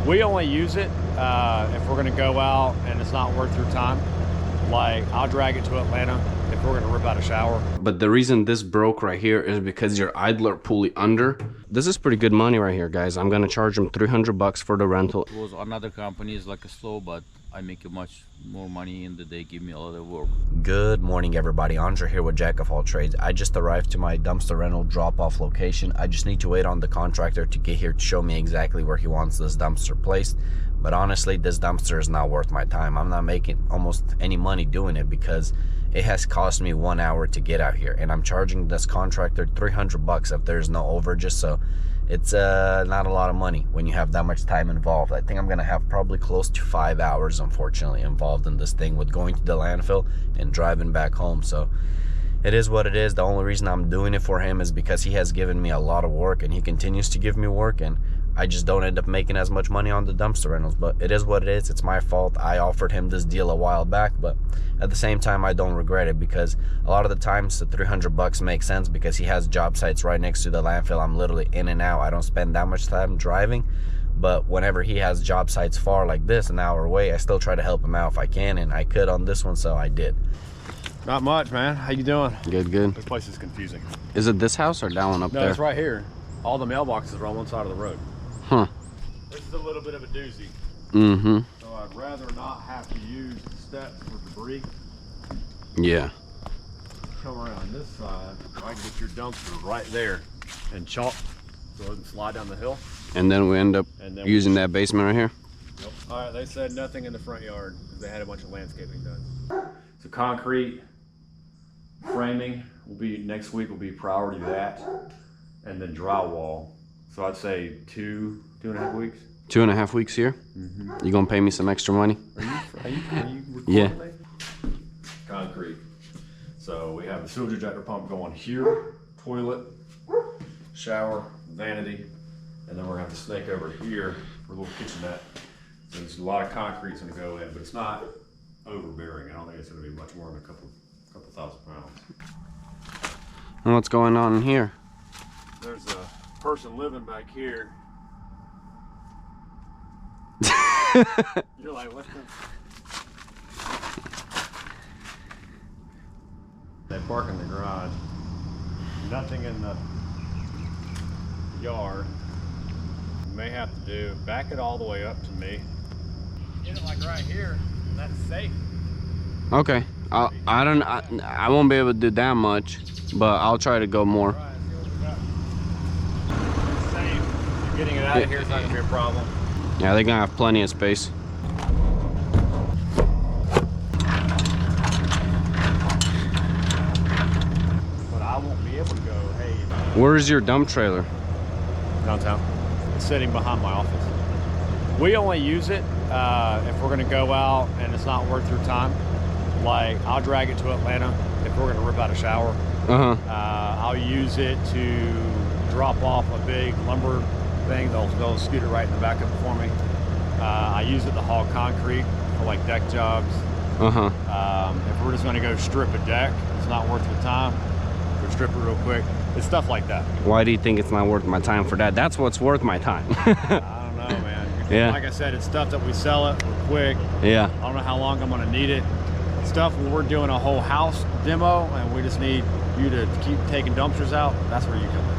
We only use it if we're gonna go out and it's not worth your time. Like, I'll drag it to Atlanta if we're gonna rip out a shower. But the reason this broke right here is because your idler pulley under. This is pretty good money right here, guys. I'm gonna charge him 300 bucks for the rental. It was another company is like a slow, but I make it much more money and they give me a lot of work. Good morning, everybody. Andre here with Jack of all trades. I just arrived to my dumpster rental drop-off location. I just need to wait on the contractor to get here to show me exactly where he wants this dumpster placed. But honestly, this dumpster is not worth my time. I'm not making almost any money doing it because it has cost me 1 hour to get out here, and I'm charging this contractor 300 bucks if there's no overages. So it's not a lot of money when you have that much time involved. I think I'm gonna have probably close to 5 hours, unfortunately, involved in this thing with going to the landfill and driving back home. So it is what it is. The only reason I'm doing it for him is because he has given me a lot of work and he continues to give me work, and I just don't end up making as much money on the dumpster rentals. But it is what it is. It's my fault. I offered him this deal a while back, but at the same time, I don't regret it because a lot of the times the 300 bucks makes sense because he has job sites right next to the landfill. I'm literally in and out. I don't spend that much time driving. But whenever he has job sites far like this, an hour away, I still try to help him out if I can, and I could on this one, so I did. Not much, man. How you doing? Good, good. This place is confusing. Is it this house or that one up there? No, it's right here. All the mailboxes are on one side of the road. Huh. This is a little bit of a doozy. Mm-hmm. So I'd rather not have to use the steps for debris. Yeah. Come around this side, so I can get your dumpster right there and chalk so it can slide down the hill. And then we end up using that basement right here? Yep. All right, they said nothing in the front yard because they had a bunch of landscaping done. So concrete framing will be, next week will be priority that, and then drywall. So I'd say two and a half weeks. 2.5 weeks here? Mm-hmm. You gonna pay me some extra money? Are you recording yeah. me? Concrete. So we have the sewage ejector pump going here, toilet, shower, vanity, and then we're gonna have the snake over here for a little kitchenette. So there's a lot of concrete's gonna go in, but it's not overbearing. I don't think it's gonna be much more than a couple thousand pounds. And what's going on in here? There's a person living back here. You're like, what's the... They park in the garage. Nothing in the yard. You may have to do, back it all the way up to me. Get it like right here, and that's safe. Okay. I won't be able to do that much, but I'll try to go more. All right, see what we got. It's safe. Getting it out of here is not gonna be a problem. Yeah, they're gonna have plenty of space. But I won't be able to go, hey. Where's your dump trailer? Downtown. It's sitting behind my office. We only use it if we're gonna go out and it's not worth your time. Like, I'll drag it to Atlanta if we're gonna rip out a shower. I'll use it to drop off a big lumber thing. They'll scoot it right in the back of it for me. I use it to haul concrete for like deck jobs. If we're just gonna go strip a deck, it's not worth the time. Go strip it real quick. It's stuff like that. Why do you think it's not worth my time for that? That's what's worth my time. I don't know, man. Yeah. Like I said, it's stuff that we sell it real quick. Yeah. I don't know how long I'm gonna need it. Stuff when we're doing a whole house demo and we just need you to keep taking dumpsters out, that's where you come in.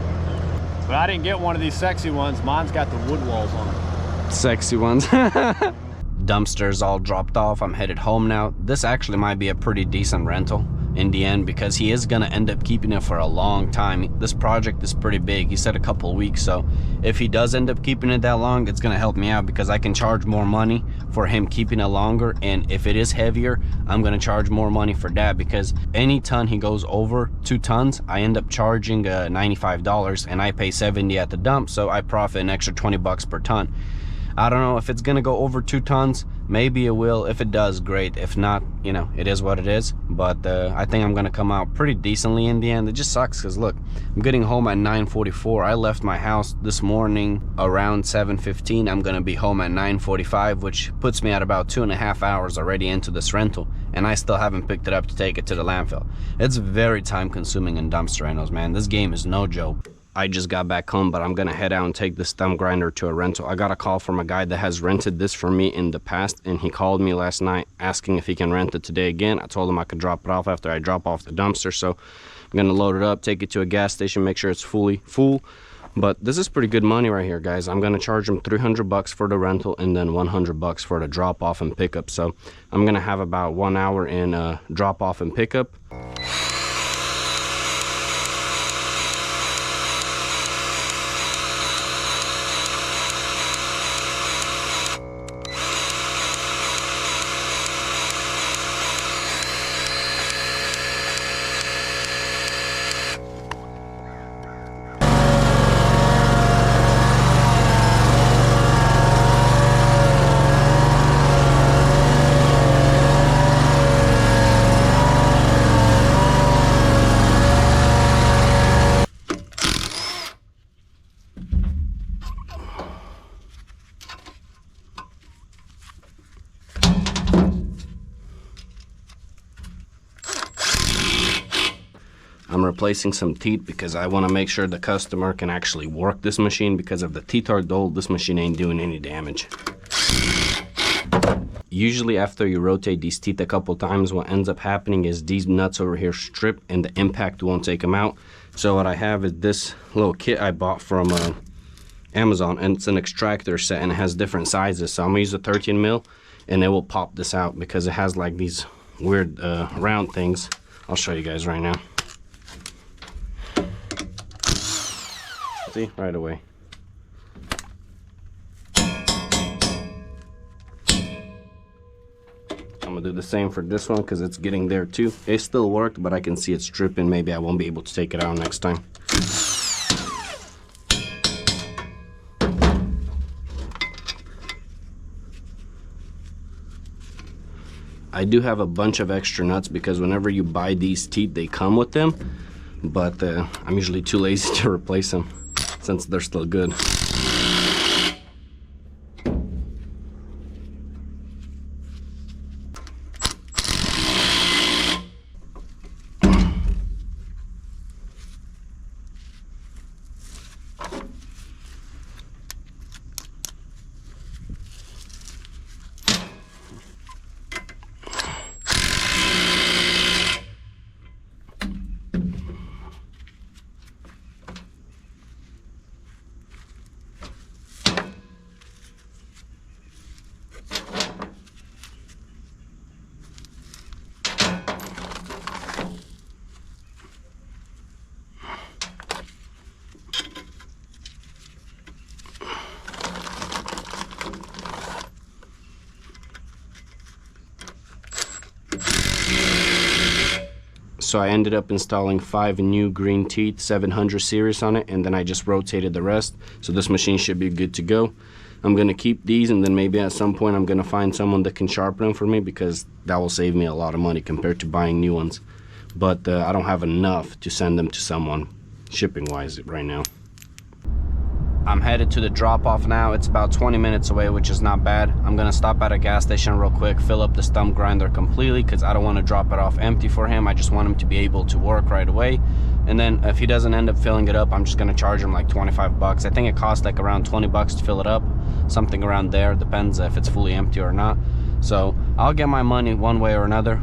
But I didn't get one of these sexy ones. Mine's got the wood walls on it. Sexy ones. Dumpsters all dropped off. I'm headed home now. This actually might be a pretty decent rental in the end because he is gonna end up keeping it for a long time. This project is pretty big. He said a couple of weeks, so if he does end up keeping it that long, it's gonna help me out because I can charge more money for him keeping it longer, and if it is heavier, I'm gonna charge more money for that because any ton he goes over 2 tons, I end up charging $95 and I pay $70 at the dump, so I profit an extra 20 bucks per ton. I don't know if it's gonna go over 2 tons. Maybe it will. If it does, great. If not, you know, it is what it is. But I think I'm gonna come out pretty decently in the end. It just sucks because look, I'm getting home at 9:44. I left my house this morning around 7:15. I'm gonna be home at 9:45, which puts me at about 2.5 hours already into this rental, and I still haven't picked it up to take it to the landfill. It's very time consuming in dumpster rentals, man. This game is no joke. I just got back home, but I'm gonna head out and take the stump grinder to a rental. I got a call from a guy that has rented this for me in the past, and he called me last night asking if he can rent it today again. I told him I could drop it off after I drop off the dumpster, so I'm gonna load it up, take it to a gas station, make sure it's fully full. But this is pretty good money right here, guys. I'm gonna charge him 300 bucks for the rental and then 100 bucks for the drop off and pickup. So I'm gonna have about 1 hour in drop off and pickup. I'm replacing some teeth because I want to make sure the customer can actually work this machine, because if the teeth are dull, this machine ain't doing any damage. Usually after you rotate these teeth a couple times, what ends up happening is these nuts over here strip and the impact won't take them out. So what I have is this little kit I bought from Amazon, and it's an extractor set and it has different sizes. So I'm gonna use a 13 mil and it will pop this out because it has like these weird round things. I'll show you guys right now. See, right away. I'm gonna do the same for this one because it's getting there too. It still worked, but I can see it's stripping. Maybe I won't be able to take it out next time. I do have a bunch of extra nuts because whenever you buy these teeth, they come with them, but I'm usually too lazy to replace them since they're still good. So I ended up installing 5 new green teeth 700 series on it, and then I just rotated the rest. So this machine should be good to go. I'm gonna keep these, and then maybe at some point I'm gonna find someone that can sharpen them for me, because that will save me a lot of money compared to buying new ones. But I don't have enough to send them to someone shipping wise right now. I'm headed to the drop-off now. It's about 20 minutes away, which is not bad. I'm gonna stop at a gas station real quick, fill up the stump grinder completely, because I don't want to drop it off empty for him. I just want him to be able to work right away. And then if he doesn't end up filling it up, I'm just gonna charge him like 25 bucks. I think it costs like around 20 bucks to fill it up, something around there. Depends if it's fully empty or not. So I'll get my money one way or another.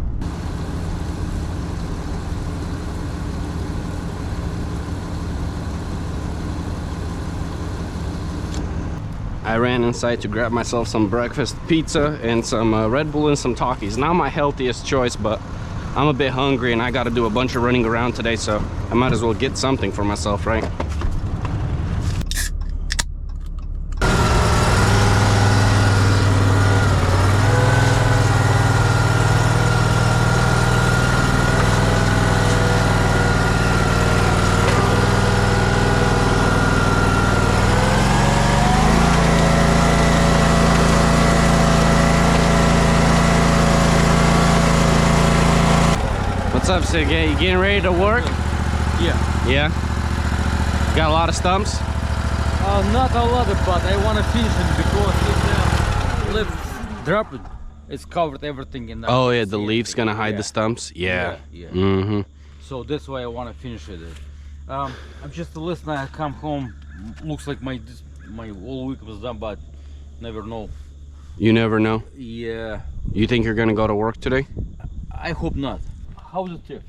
I ran inside to grab myself some breakfast pizza and some Red Bull and some Takis. Not my healthiest choice, but I'm a bit hungry and I got to do a bunch of running around today, so I might as well get something for myself, right? What's up, Sergey? You getting ready to work? Yeah. Yeah? Got a lot of stumps? Not a lot, but I want to finish it because if the leaf drop it, it's covered everything in there. Oh yeah, the leaf's gonna hide the stumps? Yeah. Yeah. Mm-hmm. So that's why I want to finish it. I'm just listening. I come home. Looks like my whole week was done, but never know. You never know. Yeah. You think you're gonna go to work today? I hope not. How's the teeth?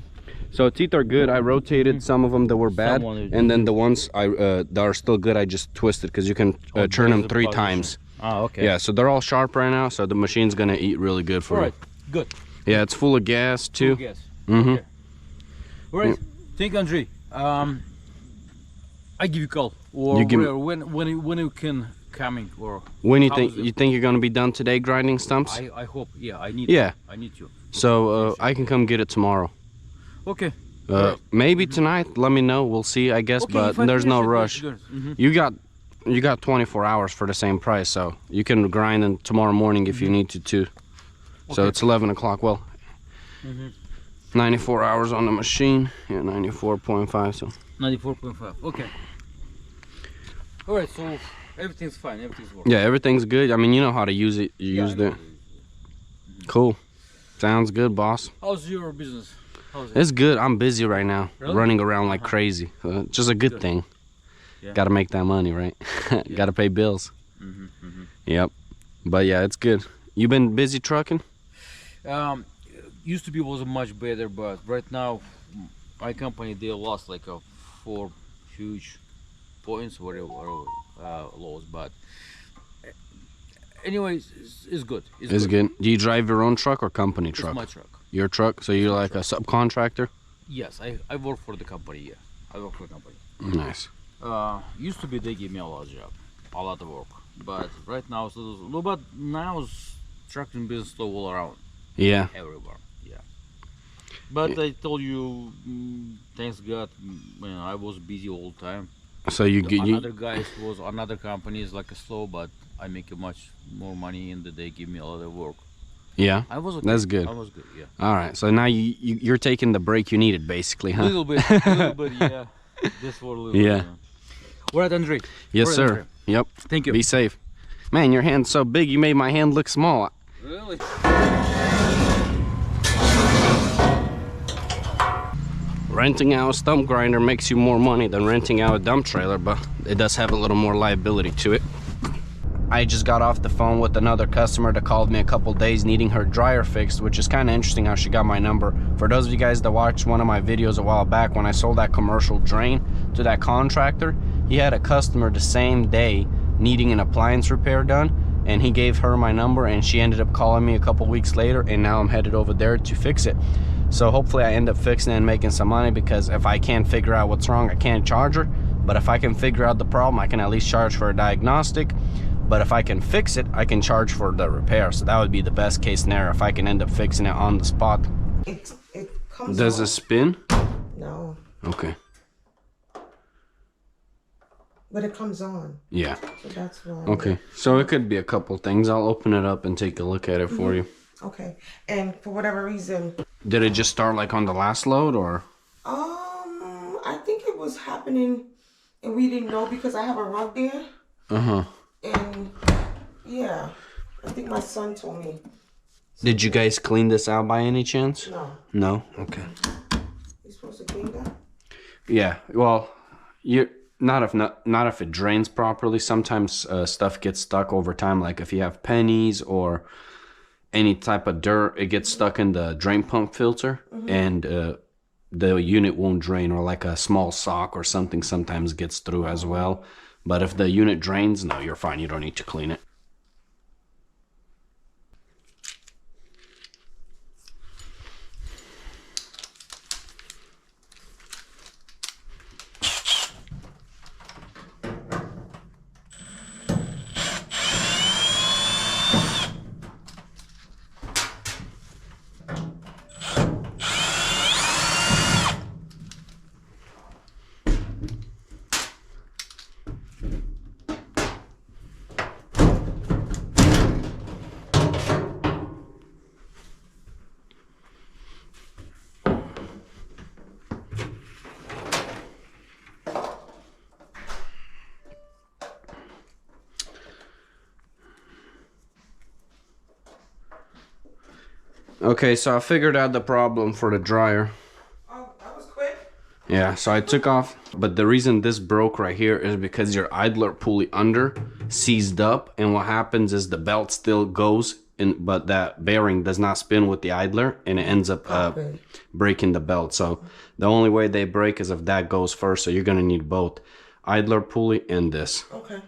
So teeth are good. I rotated some of them that were bad, and then the ones that are still good, I just twisted because you can turn them 3 times. Ah, okay. Yeah, so they're all sharp right now. So the machine's gonna eat really good for All you. right. Good. Yeah, it's full of gas too. Yes. Mm-hmm. Okay. All right. Thank you, Andrei. I give you a call, or You give me- when you can coming, or When you how think is it? you think you're gonna be done today grinding stumps? I hope. Yeah, I need. Yeah. I need you. So I can come get it tomorrow. Okay. Maybe tonight. Let me know. We'll see, I guess. Okay, But if I there's no finish it, rush. that's good. You got 24 hours for the same price, so you can grind in tomorrow morning if you need to too. So Okay. it's 11 o'clock. Well, 94 hours on the machine. Yeah, 94.5. So 94.5. Okay. All right. So everything's fine. Everything's working. yeah, everything's good. I mean, you know how to use it. You used it. Cool. Sounds good, boss. How's your business? How's it? It's good. I'm busy right now, Really? running around like crazy. Just a good thing. Yeah. Got to make that money, right? Got to pay bills. Yep. But yeah, it's good. You been busy trucking? Used to be was much better, but right now my company they lost like 4 huge points, whatever loss. But anyways, it's good. It's good. Do you drive your own truck or company It's truck? my truck. Your truck? So you're like a subcontractor? Yes, I work for the company. Yeah, I work for the company. Nice. Used to be they give me a lot of job, a lot of work, but right now it's a little, but now it's trucking business slow all around, Yeah. everywhere. Yeah. But I told you, thanks God, man, I was busy all the time. So you get Another guys was another company is like a slow, but I make much more money and they give me a lot of work. Yeah. I was okay. That's good. I was good. Yeah. All right. So now you're taking the break you needed, basically, A huh? little bit, yeah. Just for a little Yeah. bit. All right, Andrei. Yes, All right, sir. Andrei. Yep. Thank you. Be safe. Man, your hand's so big. You made my hand look small. Really? Renting out a stump grinder makes you more money than renting out a dump trailer, but it does have a little more liability to it. I just got off the phone with another customer that called me a couple days needing her dryer fixed, which is kind of interesting how she got my number. For those of you guys that watched one of my videos a while back when I sold that commercial drain to that contractor, he had a customer the same day needing an appliance repair done, and he gave her my number and she ended up calling me a couple weeks later, and now I'm headed over there to fix it. So hopefully I end up fixing it and making some money, because if I can't figure out what's wrong, I can't charge her. But if I can figure out the problem, I can at least charge for a diagnostic. But if I can fix it, I can charge for the repair. So that would be the best case scenario if I can end up fixing it on the spot. It comes Does on. it spin? No, Okay. but it comes on, Yeah. so that's why. Okay. So it could be a couple things. I'll open it up and take a look at it for you. Okay, and for whatever reason, Did it just start like on the last load, or? I think it was happening, and we didn't know because I have a rug there, Uh-huh. and yeah, I think my son told me. Did you guys clean this out by any chance? No, No? Okay. you're supposed to clean that. Yeah. Well, you not if it drains properly. Sometimes stuff gets stuck over time, like if you have pennies or any type of dirt, it gets stuck in the drain pump filter, and the unit won't drain, or like a small sock or something sometimes gets through as well. But if the unit drains, no, you're fine. You don't need to clean it. Okay, so I figured out the problem for the dryer. Oh, that was quick. Yeah, so I took off, but the reason this broke right here is because your idler pulley under seized up, and what happens is the belt still goes in, but that bearing does not spin with the idler, and it ends up breaking the belt. So the only way they break is if that goes first, so you're gonna need both idler pulley and this. Okay.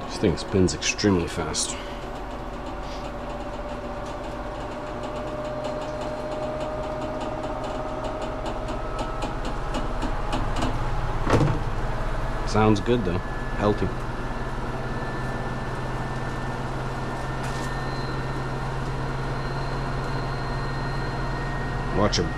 This thing spins extremely fast. Sounds good though, healthy. Watch him.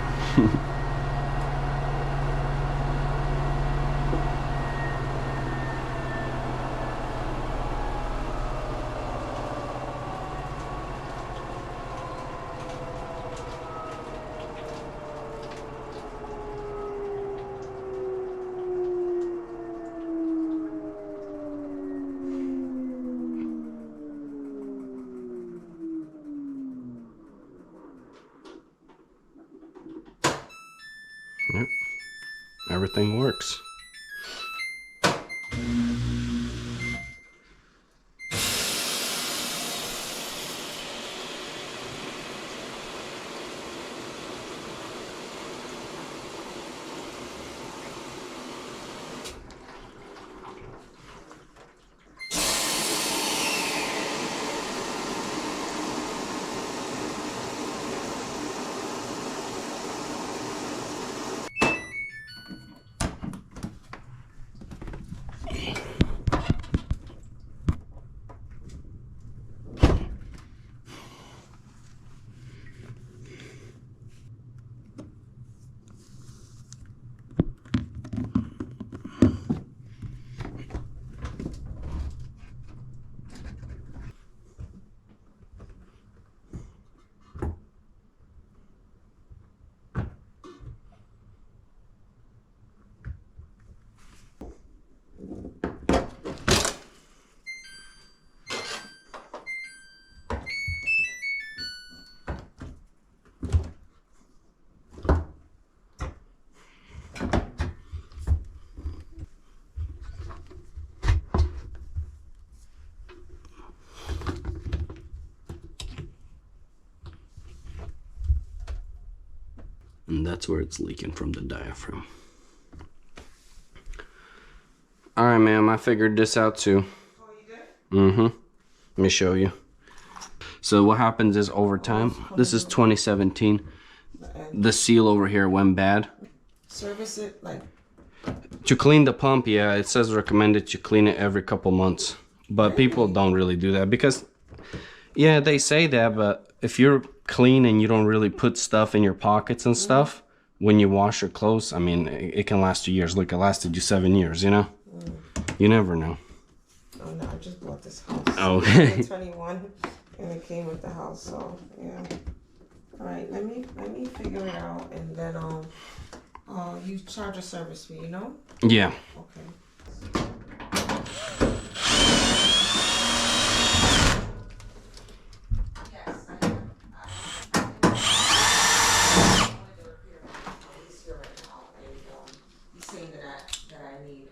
Yep, everything works. And that's where it's leaking from the diaphragm. All right, ma'am, I figured this out too. Oh, you did? Let me show you. So what happens is over time, this is 2017, the seal over here went bad. Service it like... To clean the pump, yeah, it says recommended to clean it every couple months. But people don't really do that because, yeah, they say that, but if you're clean and you don't really put stuff in your pockets and stuff, when you wash your clothes, I mean, it can last you years. Look, it lasted you 7 years, you know? You never know. Oh, no, I just bought this house. Oh, okay. 2021, and it came with the house, so, yeah. All right, let me figure it out, and then, you charge a service fee, you know? Yeah. Okay. Saying that I need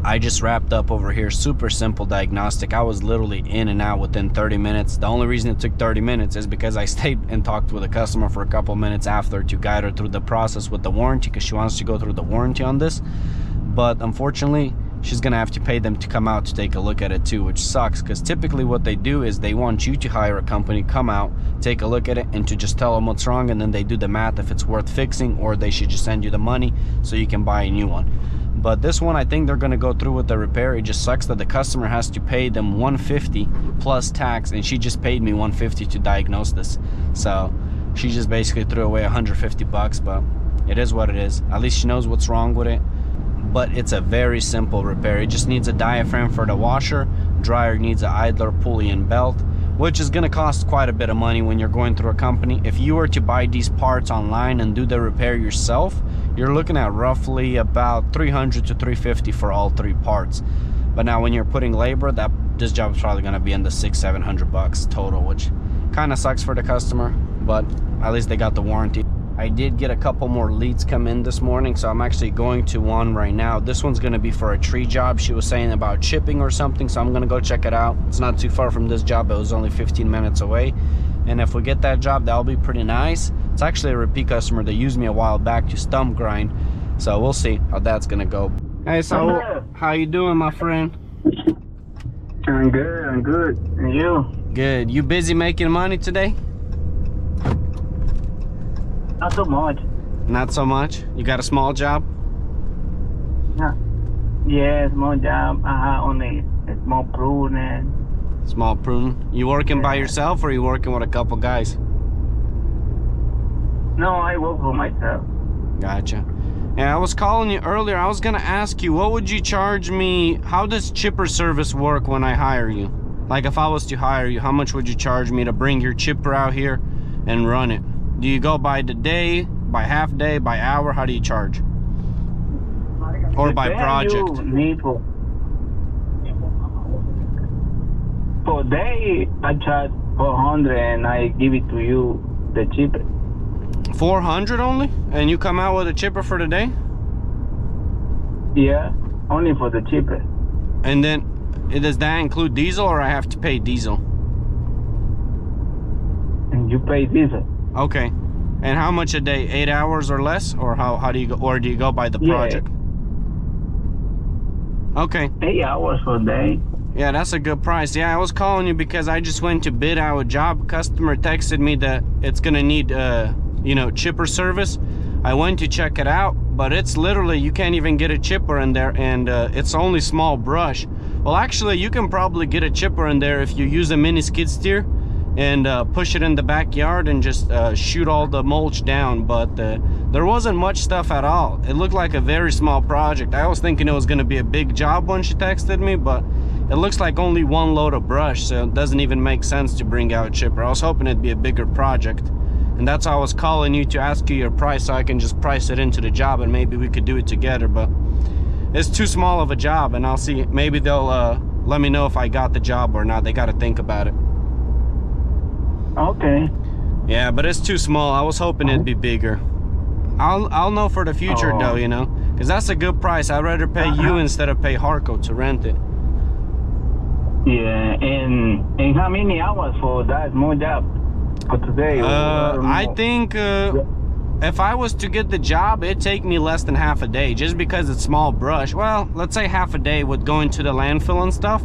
I just wrapped up over here, super simple diagnostic. I was literally in and out within 30 minutes. The only reason it took 30 minutes is because I stayed and talked with a customer for a couple minutes after to guide her through the process with the warranty, because she wants to go through the warranty on this. But unfortunately, she's gonna have to pay them to come out to take a look at it too, which sucks, because typically what they do is they want you to hire a company, come out, take a look at it, and to just tell them what's wrong, and then they do the math if it's worth fixing, or they should just send you the money so you can buy a new one. But this one, I think they're gonna go through with the repair. It just sucks that the customer has to pay them $150 plus tax, and she just paid me $150 to diagnose this. So she just basically threw away $150, but it is what it is. At least she knows what's wrong with it. But it's a very simple repair. It just needs a diaphragm for the washer, dryer needs an idler, pulley, and belt, which is gonna cost quite a bit of money when you're going through a company. If you were to buy these parts online and do the repair yourself, you're looking at roughly about $300 to $350 for all 3 parts. But now when you're putting labor, this job is probably gonna be in the $600-700 total, which kind of sucks for the customer, but at least they got the warranty. I did get a couple more leads come in this morning, so I'm actually going to one right now. This one's gonna be for a tree job. She was saying about chipping or something, so I'm gonna go check it out. It's not too far from this job. It was only 15 minutes away. And if we get that job, that'll be pretty nice. It's actually a repeat customer that used me a while back to stump grind. So we'll see how that's gonna go. Hey, so how you doing, my friend? I'm good, I'm good. And you? Good. You busy making money today? Not so much. Not so much? You got a small job? Yeah, small job. Only a small prune. Small prune. You working by yourself, or you working with a couple guys? No, I work for myself. Gotcha. Yeah, I was calling you earlier. I was gonna ask you, what would you charge me? How does chipper service work when I hire you? Like, if I was to hire you, how much would you charge me to bring your chipper out here and run it? Do you go by the day, by half day, by hour? How do you charge? Or by project? You need for day, I charge 400 and I give it to you the cheapest. 400 only? And you come out with a chipper for the day? Yeah, only for the cheapest. And then, does that include diesel, or I have to pay diesel? And you pay diesel. Okay. And how much a day? 8 hours or less? Or how do you go, or do you go by the project? Okay. 8 hours for a day. Yeah, that's a good price. Yeah, I was calling you because I just went to bid out a job. Customer texted me that it's gonna need you know, chipper service. I went to check it out, but it's literally, you can't even get a chipper in there, and it's only small brush. Well, actually, you can probably get a chipper in there if you use a mini skid steer and push it in the backyard and just shoot all the mulch down. But there wasn't much stuff at all. It looked like a very small project. I was thinking it was gonna be a big job when she texted me, but it looks like only 1 load of brush, so it doesn't even make sense to bring out a chipper. I was hoping it'd be a bigger project, and that's why I was calling you to ask you your price, so I can just price it into the job and maybe we could do it together. But it's too small of a job, and I'll see, maybe they'll let me know if I got the job or not. They got to think about it. Okay. Yeah, but it's too small. I was hoping it'd be bigger. I'll know for the future though, you know, because that's a good price. I'd rather pay you instead of pay Harco to rent it. Yeah, and how many hours for that small job for today? I think if I was to get the job, it'd take me less than half a day, just because it's small brush. Well, let's say half a day with going to the landfill and stuff.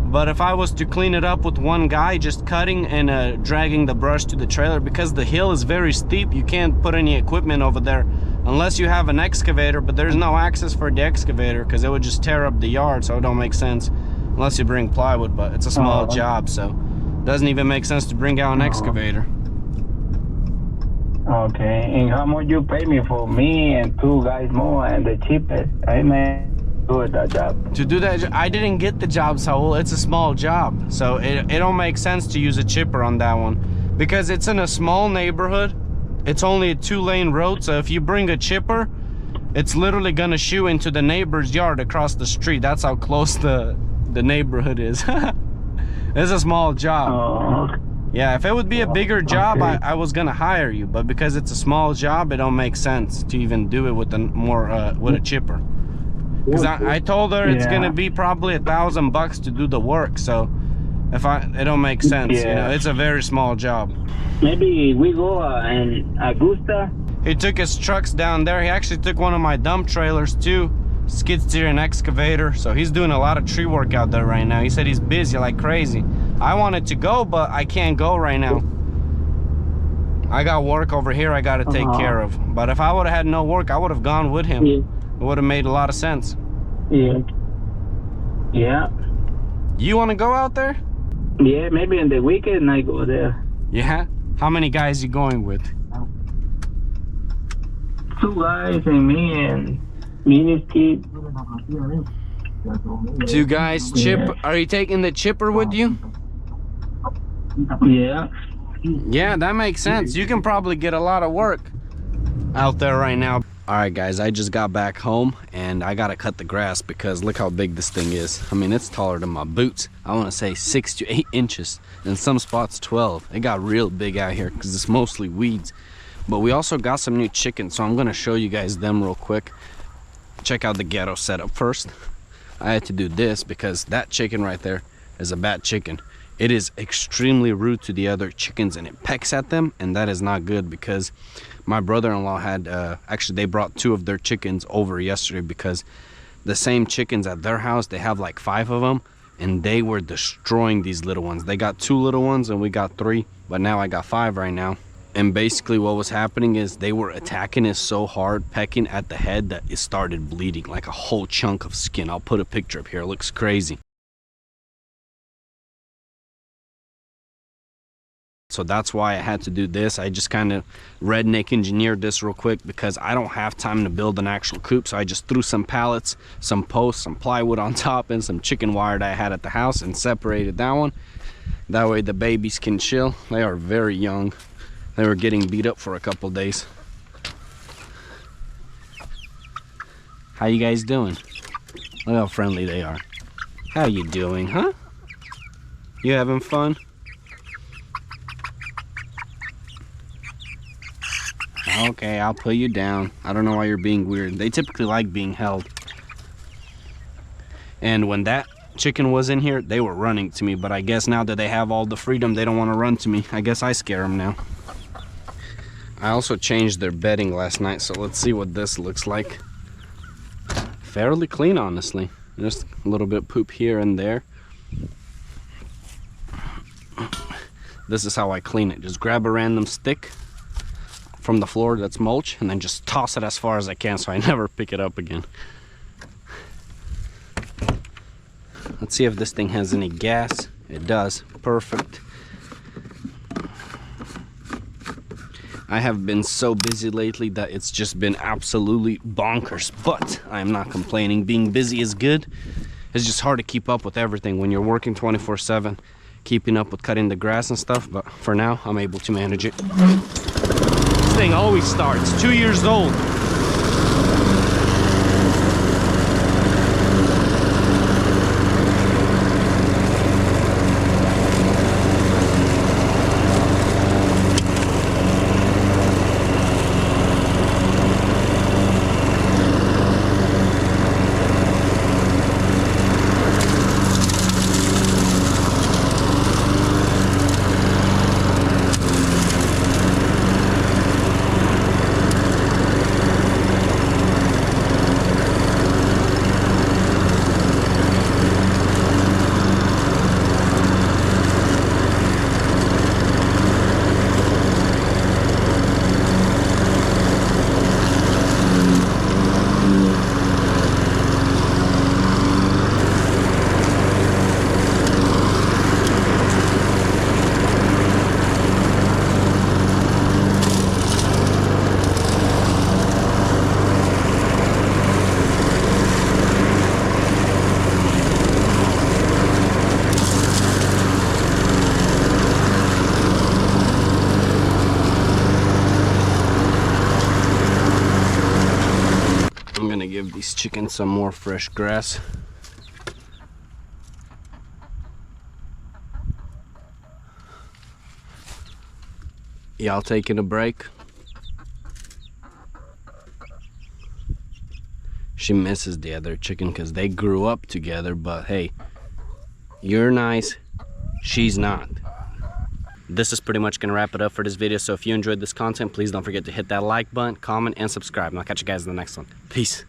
But if I was to clean it up with one guy, just cutting and dragging the brush to the trailer, because the hill is very steep, you can't put any equipment over there unless you have an excavator, but there's no access for the excavator because it would just tear up the yard, so it don't make sense unless you bring plywood. But it's a small job, so it doesn't even make sense to bring out an excavator. Okay, and how much you pay me for me and 2 guys more and the cheapest? I may do that job. To do that, I didn't get the job, Saul. It's a small job, so it don't make sense to use a chipper on that one because it's in a small neighborhood. It's only a 2-lane road, so if you bring a chipper, it's literally gonna shoot into the neighbor's yard across the street. That's how close the neighborhood is. It's a small job. Okay. Yeah, if it would be a bigger job, I was gonna hire you, but because it's a small job, it don't make sense to even do it with a with a chipper. Because I told her it's Yeah. gonna be probably $1,000 to do the work. So if it don't make sense, you know, Yeah. it's a very small job. Maybe we go in Augusta. He took his trucks down there. He actually took one of my dump trailers too, skid steer and excavator. So he's doing a lot of tree work out there right now. He said he's busy like crazy. I wanted to go, but I can't go right now. I got work over here I gotta take care of. But if I would have had no work, I would have gone with him. Yeah. It would have made a lot of sense. Yeah. Yeah. You want to go out there? Yeah, maybe in the weekend I go there. Yeah? How many guys you going with? 2 guys and me and Minnie's kid. 2 guys. Chip, are you taking the chipper with you? Yeah. Yeah, that makes sense. You can probably get a lot of work out there right now. All right, guys, I just got back home and I gotta cut the grass because look how big this thing is. I mean, it's taller than my boots. I want to say 6 to 8 inches. In some spots 12. It got real big out here because it's mostly weeds. But we also got some new chickens, so I'm gonna show you guys them real quick. Check out the ghetto setup first. I had to do this because that chicken right there is a bad chicken. It is extremely rude to the other chickens and it pecks at them, and that is not good because my brother-in-law had actually they brought 2 of their chickens over yesterday because the same chickens at their house, they have like 5 of them, and they were destroying these little ones. They got 2 little ones and we got 3, but now I got 5 right now. And basically what was happening is they were attacking it so hard, pecking at the head, that it started bleeding like a whole chunk of skin. I'll put a picture up here. It looks crazy. So that's why I had to do this. I just kind of redneck engineered this real quick because I don't have time to build an actual coop. So I just threw some pallets, some posts, some plywood on top, and some chicken wire that I had at the house and separated that one. That way the babies can chill. They are very young. They were getting beat up for a couple days. How you guys doing? Look how friendly they are. How you doing, huh? You having fun? Okay, I'll put you down. I don't know why you're being weird. They typically like being held. And when that chicken was in here, they were running to me, but I guess now that they have all the freedom, they don't want to run to me. I guess I scare them now. I also changed their bedding last night, so let's see what this looks like. Fairly clean, honestly. Just a little bit of poop here and there. This is how I clean it. Just grab a random stick from the floor that's mulch and then just toss it as far as I can so I never pick it up again. Let's see if this thing has any gas. It does. Perfect. I have been so busy lately that it's just been absolutely bonkers, but I'm not complaining. Being busy is good. It's just hard to keep up with everything when you're working 24/7, keeping up with cutting the grass and stuff, but for now I'm able to manage it. This thing always starts. 2 years old. Give these chickens some more fresh grass. Y'all taking a break? She misses the other chicken because they grew up together, but hey, you're nice, she's not. This is pretty much gonna wrap it up for this video. So if you enjoyed this content, please don't forget to hit that like button, comment, and subscribe. And I'll catch you guys in the next one. Peace.